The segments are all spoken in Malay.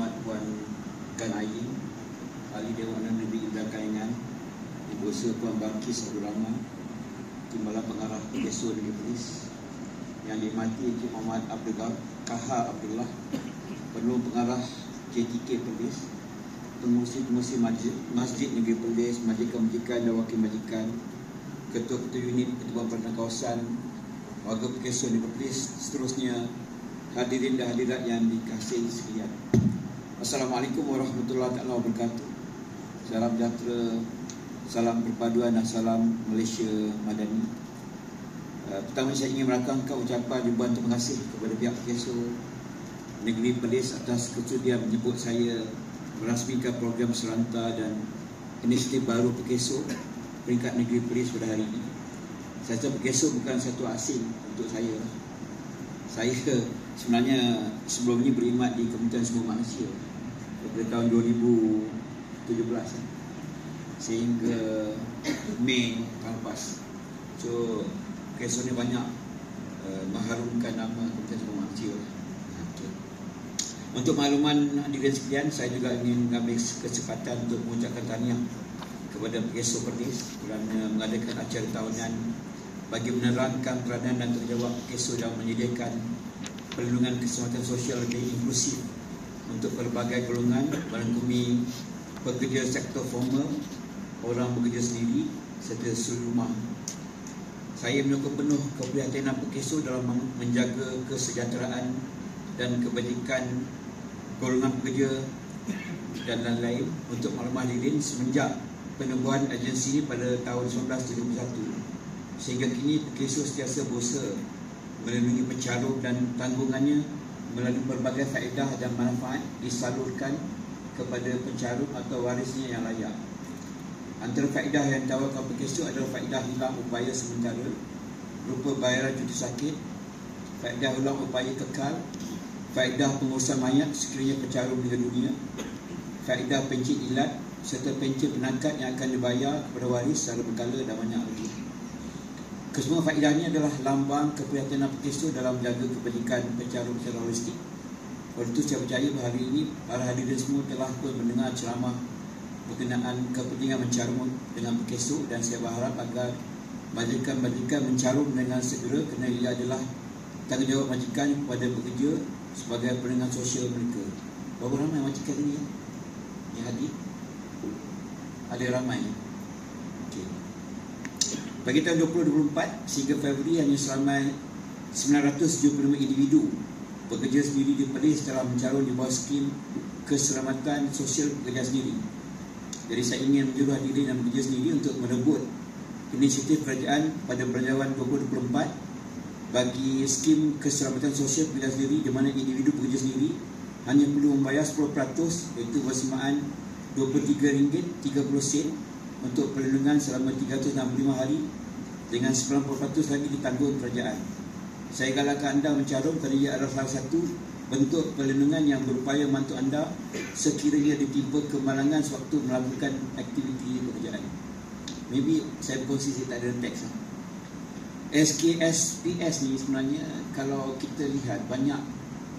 Hormat Puan Gan Ayin, Ahli Dewan Negeri Ida Kayangan, Ibu Sir Puan Balkis Abdul Rahman, Timbalan Pengarah PKSO Negeri Perlis, yang dimati Encik Muhammad Kahar Abdullah, Penuh Pengarah JTK Perlis, Pengurusi Masjid Negeri Perlis, Majikan-majikan dan Wakil Majikan, Ketua-ketua unit Ketua Perintah Kawasan, warga PKSO Negeri Perlis, seterusnya hadirin dan hadirat yang dikasihi sekalian. Assalamualaikum warahmatullahi wabarakatuh. Salam sejahtera, salam perpaduan dan salam Malaysia Madani. Pertama saya ingin merakamkan ucapan ribuan terima kasih kepada pihak PKSO Negeri Perlis atas kesudian menjemput saya merasmikan program seranta dan inisiatif baru PKSO peringkat Negeri Perlis pada hari ini. Saya rasa PKSO bukan satu asing untuk saya. Saya sebenarnya sebelum ini berkhidmat di Kementerian Sumber Manusia daripada tahun 2017 sehingga Mei tahun lepas. So PKSO ni banyak mengharumkan nama Kementerian Sumber Manusia. Okay. Untuk makluman hadirin sekalian, saya juga ingin mengambil kesempatan untuk mengucapkan tahniah kepada PKSO Perlis kerana mengadakan acara tahunan bagi menerangkan peranan dan tanggungjawab PKSO dalam menyediakan perlindungan keselamatan sosial lebih inklusif untuk pelbagai golongan merangkumi pekerja sektor formal, orang bekerja sendiri serta seluruh rumah. Saya menyokong penuh keprihatinan PKSO dalam menjaga kesejahteraan dan kebajikan golongan pekerja dan lain-lain. Untuk makluman hadirin, semenjak penubuhan agensi ini pada tahun 1971 sehingga kini PKSO sentiasa berusaha melindungi pencarum dan tanggungannya melalui berbagai faedah dan manfaat disalurkan kepada pencarum atau warisnya yang layak. Antara faedah yang ditawarkan PKSO adalah faedah hilang upaya sementara berupa bayaran cuti sakit, faedah ulang upaya kekal, faedah pengurusan mayat sekiranya pencarum meninggal dunia, faedah pencen ilat serta pencen penangkat yang akan dibayar kepada waris secara berkala dan banyak lagi. Kesemua faedah ini adalah lambang keprihatinan PKSO dalam menjaga kebajikan pencarum secara holistik. Oleh itu saya percaya bahawa hari ini para hadirin semua telah pun mendengar ceramah berkenaan kepentingan mencarum dengan PKSO, dan saya berharap agar majikan-majikan mencarum dengan segera kerana ia adalah tanggungjawab majikan kepada pekerja sebagai perlindungan sosial mereka. Berapa ramai majikan ini yang hadir? Ada ramai. Okey. Bagi tahun 2024 sehingga Februari hanya seramai 975 individu bekerja sendiri di Perlis telah mencarum di bawah skim keselamatan sosial pekerja sendiri. Jadi saya ingin menjuru hadirin yang bekerja sendiri untuk merebut inisiatif kerajaan pada belanjawan 2024 bagi skim keselamatan sosial pekerja sendiri, di mana individu bekerja sendiri hanya perlu membayar 10%, iaitu bersamaan RM23.30 untuk perlindungan selama 365 hari dengan 90% lagi ditanggung kerajaan. Saya galakkan anda mencarum kerana ia adalah salah satu bentuk perlindungan yang berupaya membantu anda sekiranya ditimpa kemalangan sewaktu melakukan aktiviti pekerjaan. Maybe saya berkongsi, saya tak ada teks. SKSPS ni sebenarnya kalau kita lihat banyak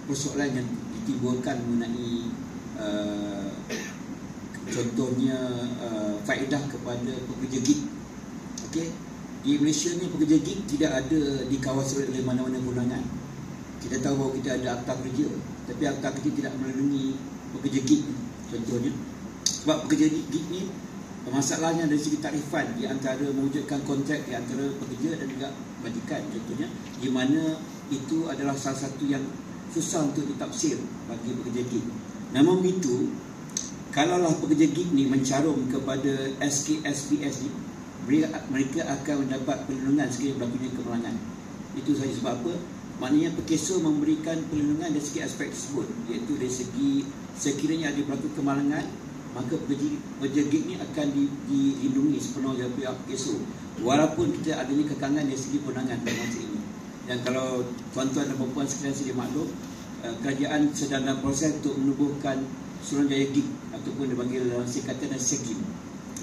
persoalan yang ditimbulkan mengenai contohnya faedah kepada pekerja gig. Okey, di Malaysia ni pekerja gig tidak ada dikawal oleh mana-mana perundangan. Kita tahu bahawa kita ada akta kerja, tapi akta kerja tidak melindungi pekerja gig. Contohnya, sebab pekerja gig ni masalahnya dari segi tarifan di antara mewujudkan kontrak di antara pekerja dan juga majikan. Contohnya, di mana itu adalah salah satu yang susah untuk ditafsir bagi pekerja gig. Namun begitu, kalaulah pekerja gig ni mencarum kepada SKSPS ni, mereka akan mendapat perlindungan sekiranya berlakunya kemalangan. Itu sahaja. Sebab apa? Maknanya PKSO memberikan perlindungan dari segi aspek tersebut, iaitu dari segi sekiranya ada berlaku kemalangan, maka pekerja gig ni akan dilindungi sepenuh oleh pihak PKSO, walaupun kita adanya kekangan dari segi perundangan pada masa ini. Dan kalau tuan-tuan dan puan-puan sekalian sedia maklum, kerajaan sedang dalam proses untuk menubuhkan Suruhanjaya Gig ataupun dipanggil dalam singkatan SEGIM.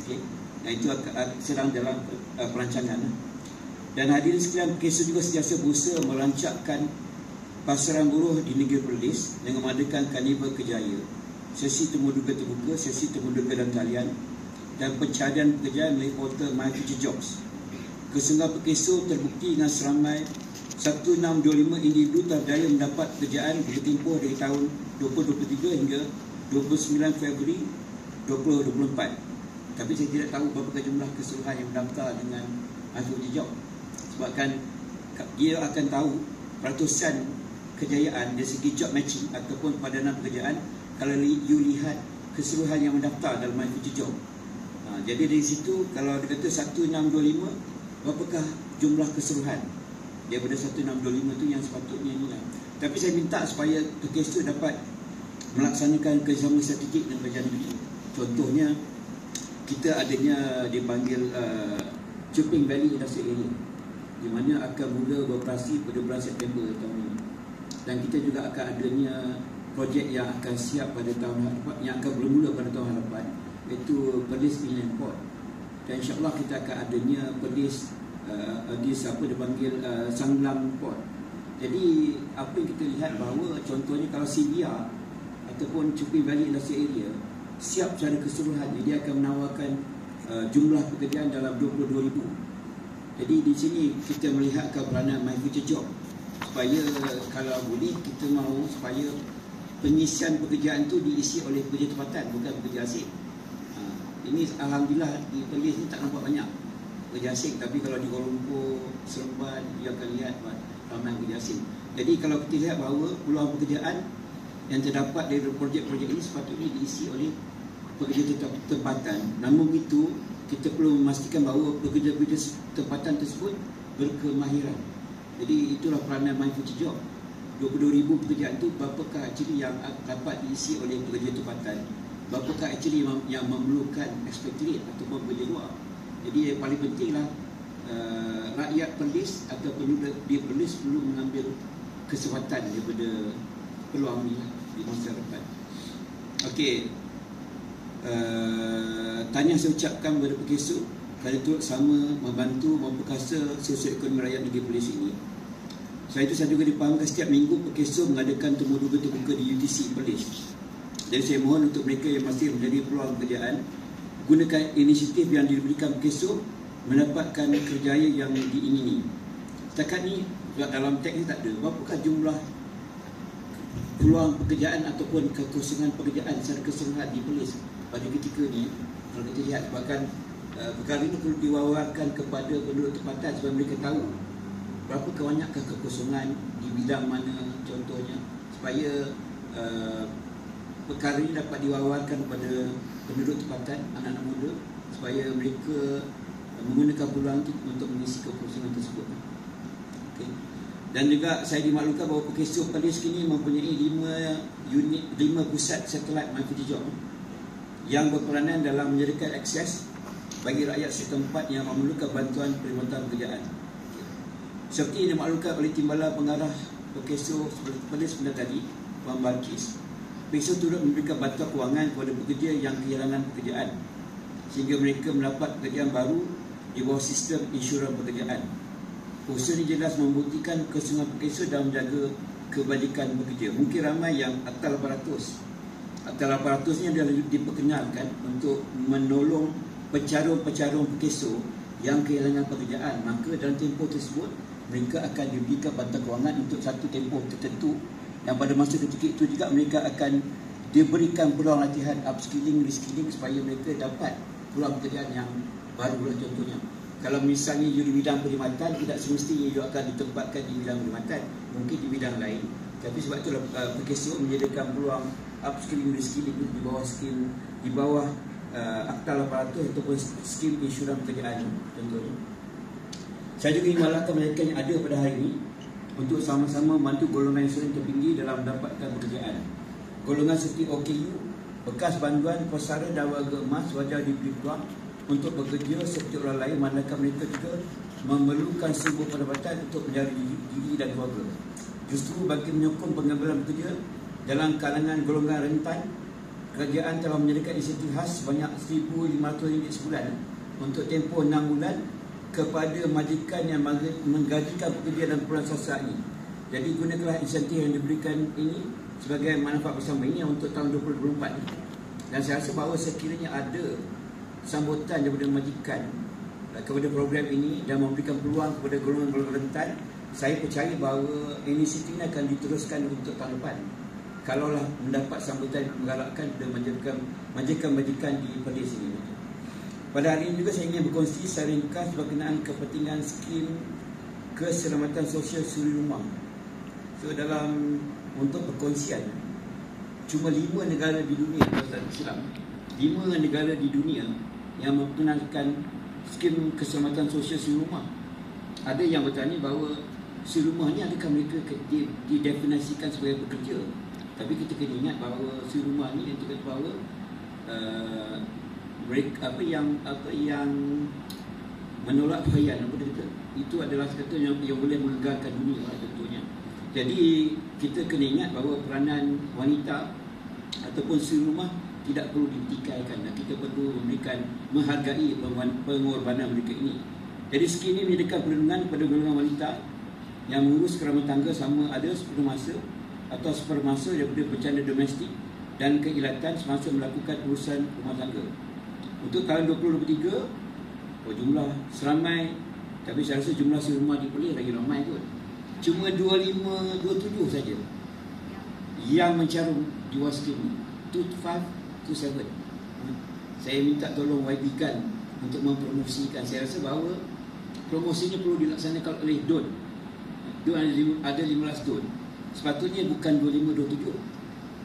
Okey, dan itu sedang dalam perancangan. Dan hadirin sekalian, PKSO juga sentiasa berusaha merancangkan pasaran buruh di negeri Perlis dengan mengadakan Karnival Kerjaya. sesi temuduga terbuka, sesi temuduga dan talian, dan pencarian pekerjaan melalui portal My Future Jobs. Kesungguhan Pekeso terbukti dengan seramai 1625 individu terdaya mendapat pekerjaan bertempoh dari tahun 2023 hingga 29 Februari 2024. Tapi saya tidak tahu berapa jumlah keseluruhan yang mendaftar dengan My Future Job. Sebabkan dia akan tahu peratusan kejayaan dari segi job matching ataupun padanan pekerjaan kalau you lihat keseluruhan yang mendaftar dalam My Future Job. Jadi dari situ kalau dia kata 1625, berapakah jumlah keseluruhan daripada 1625 tu yang sepatutnya ni lah. Tapi saya minta supaya Pekeso dapat melaksanakan kerjasama strategik dengan kerajaan negeri. Contohnya kita adanya dipanggil Chuping Valley Industrial Area, di mana akan mula beroperasi pada bulan September tahun ini. Dan kita juga akan adanya projek yang akan siap pada tahun hadapan, yang akan bermula pada tahun hadapan, iaitu Perlis Inland Port. Dan insyaAllah kita akan adanya Perlis apa dipanggil Sanglam Port. Jadi apa yang kita lihat bahawa contohnya kalau CBR ataupun Chuping Valley Industrial Area siap secara keseluruhan, dia akan menawarkan jumlah pekerjaan dalam 22,000. Jadi di sini kita melihat peranan My Future Job supaya kalau boleh kita mahu supaya pengisian pekerjaan itu diisi oleh pekerja tempatan, bukan pekerja asing. Ini alhamdulillah di Perlis ni tak nampak banyak pekerja asing, tapi kalau di Kuala Lumpur, Seremban, dia akan lihat ramai pekerja asing. Jadi kalau kita lihat bahawa peluang pekerjaan yang terdapat dari projek-projek ini sepatutnya diisi oleh pekerja tempatan. Namun begitu, kita perlu memastikan bahawa pekerja-pekerja tempatan tersebut berkemahiran. Jadi itulah peranan My Future Job. 22,000 pekerjaan itu berapakah actually yang dapat diisi oleh pekerja tempatan, berapakah actually yang memerlukan expatriate ataupun pekerja luar. Jadi yang paling pentinglah rakyat Perlis atau penduduk di Perlis perlu mengambil kesempatan daripada peluang ini di masa depan. Okey, tahniah saya ucapkan kepada Pekeso kerana turut sama membantu memperkasa sosioekonomi rakyat negeri Perlis ini. Selain itu saya juga dipahamkan setiap minggu Pekeso mengadakan temuduga terbuka di UTC Perlis. Jadi saya mohon untuk mereka yang masih menjadi peluang pekerjaan, gunakan inisiatif yang diberikan Pekeso mendapatkan kerjaya yang diingini. Setakat ni dalam teks ni tak ada berapakah jumlah peluang pekerjaan ataupun kekosongan pekerjaan secara keseluruhan di Perlis pada ketika ni. Kalau kita lihat, bahkan perkara ini perlu diwawarkan kepada penduduk tempatan supaya mereka tahu berapa kebanyakkah kekosongan di bidang mana contohnya, supaya perkara ini dapat diwawarkan kepada penduduk tempatan, anak-anak muda, supaya mereka menggunakan peluang itu untuk mengisi kekosongan tersebut. Okay. Dan juga saya dimaklumkan bahawa Pekeso Perlis kini mempunyai 5 pusat satelit My Future Job yang berperanan dalam menyediakan akses bagi rakyat setempat yang memerlukan bantuan perkhidmatan pekerjaan. Seperti yang dimaklumkan oleh Timbalan Pengarah Pekeso Perlis pada tadi, Puan Balkis, Pekeso turut memberikan bantuan kewangan kepada pekerja yang kehilangan pekerjaan sehingga mereka mendapat pekerjaan baru di bawah sistem insurans pekerjaan. Usaha ini jelas membuktikan kesungguhan Pekeso dalam menjaga kebajikan pekerja. Mungkin ramai yang Akta 800 ni adalah diperkenalkan untuk menolong pecarum-pecarum Pekeso yang kehilangan pekerjaan. Maka dalam tempoh tersebut mereka akan diberikan bantuan kewangan untuk satu tempoh tertentu, yang pada masa ketika itu juga mereka akan diberikan peluang latihan upskilling, reskilling supaya mereka dapat peluang pekerjaan yang baru lah. Contohnya kalau misalnya you di bidang perkhidmatan, tidak semestinya you akan ditempatkan di bidang perkhidmatan, mungkin di bidang lain. Tapi sebab itulah Pekeso menyediakan peluang upskilling, reskilling di bawah skill, di bawah Akta 800 ataupun skim insurans pekerjaan contohnya. Saya juga ingin malahkan mereka yang ada pada hari ini untuk sama-sama membantu golongan insurans tertinggi dalam mendapatkan pekerjaan. Golongan seperti OKU, bekas bantuan persara dan warga emas wajar diberi peluang untuk bekerja seperti orang lain, manakala mereka juga memerlukan sebuah pendapatan untuk menjaga diri dan keluarga. Justru bagi menyokong pengambilan pekerja dalam kalangan golongan rentan, kerajaan telah menyediakan insentif khas sebanyak RM1,500 sebulan untuk tempoh 6 bulan kepada majikan yang menggajikan pekerja dan peluang sasar ini. Jadi gunakanlah insentif yang diberikan ini sebagai manfaat bersama ini untuk tahun 2024 ni. Dan saya rasa bahawa sekiranya ada sambutan daripada majikan kepada program ini dan memberikan peluang kepada golongan-golongan rentan, saya percaya bahawa inisiatif ini akan diteruskan untuk tahun depan. Kalaulah mendapat sambutan menggalakkan dan majikan-majikan di Perlis ini. Pada hari ini juga saya ingin berkongsi secara ringkas berkenaan kepentingan skim keselamatan sosial suri rumah. So dalam untuk perkongsian, cuma 5 negara di dunia, Ustaz Islam, 5 negara di dunia yang memperkenalkan skim keselamatan sosial suri rumah. Ada yang bertanya bahawa suri rumah ni adakah mereka didefinisikan sebagai pekerja? Tapi kita kena ingat bahawa suri rumah ni yang kita kata bahawa apa yang menolak khayal, itu adalah satu yang boleh menggegarkan dunia tentunya. Jadi kita kena ingat bahawa peranan wanita ataupun suri rumah tidak perlu ditikaikan, dan kita perlu menghargai pengorbanan mereka ini. Jadi skim ini menyediakan perlindungan kepada golongan wanita yang mengurus kerumah tangga sama ada sepenuh masa atau separuh masa daripada bencana domestik dan keilatan semasa melakukan urusan rumah tangga. Untuk tahun 2023, jumlah seramai, tapi saya rasa jumlah suri rumah di Perlis lagi ramai kot. Cuma 2527 saja yang mencarum di bawah skim ini. 2527. Saya minta tolong YB kan untuk mempromosikan. Saya rasa bahawa promosinya perlu dilaksanakan oleh DUN. DUN ada 15 DUN. Sepatutnya bukan 2527.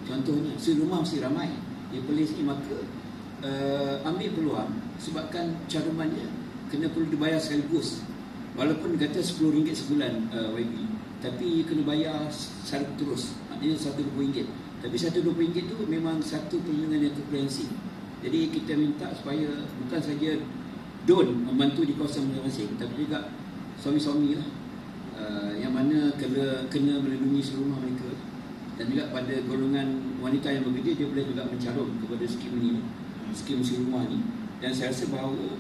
Contohnya, suri rumah mesti ramai di Perlis ini, maka ambil peluang, sebabkan carumannya kena perlu dibayar sekaligus. Walaupun kata RM10 sebulan YB, tapi kena bayar secara terus, maknanya RM120. Tapi RM120 tu memang satu perlindungan yang komprehensif. Jadi kita minta supaya bukan saja DUN membantu di kawasan masing-masing, tapi juga suami-suami lah, yang mana kena melindungi suri rumah mereka. Dan juga pada golongan wanita yang bekerja, dia boleh juga mencarum kepada skim ini, skim suri rumah ni. Dan saya rasa bahawa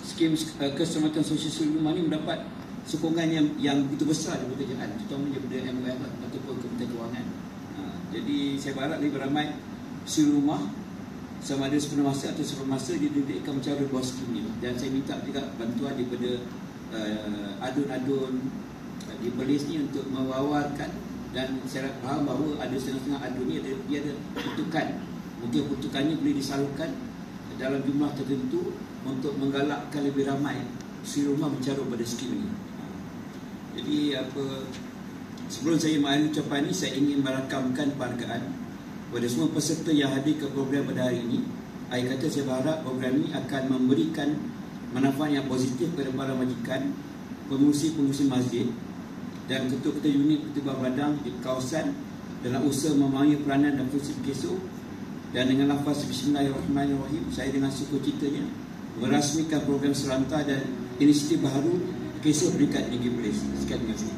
skim keselamatan sosial suri rumah ni mendapat sokongan yang begitu besar daripada kerajaan, terutamanya daripada MOF ataupun Kementerian Kewangan. Jadi saya berharap lebih ramai suri rumah sama ada sepenuh masa atau separuh masa dia akan mencarum bawah skim ni. Dan saya minta juga bantuan daripada adun-adun di Perlis ni untuk mewawarkan, dan saya faham bahawa ada setengah-setengah adun ni dia ada peruntukan. Mungkin peruntukannya boleh disalurkan dalam jumlah tertentu untuk menggalakkan lebih ramai suri rumah mencarum pada skim ini. Jadi sebelum saya mengakhiri ucapan ini, saya ingin merakamkan penghargaan kepada semua peserta yang hadir ke program pada hari ini. Akhir kata, saya berharap program ini akan memberikan manfaat yang positif kepada para majikan, pengurusi-pengurusi masjid dan ketua-ketua unit ketua badan di kawasan dalam usaha memahami peranan dan fungsi PKSO. Dan dengan lafaz Bismillahirrahmanirrahim, saya dengan sukacitanya merasmikan program serentak dan inisiatif baru PKSO peringkat Negeri Perlis. Sekian, terima kasih.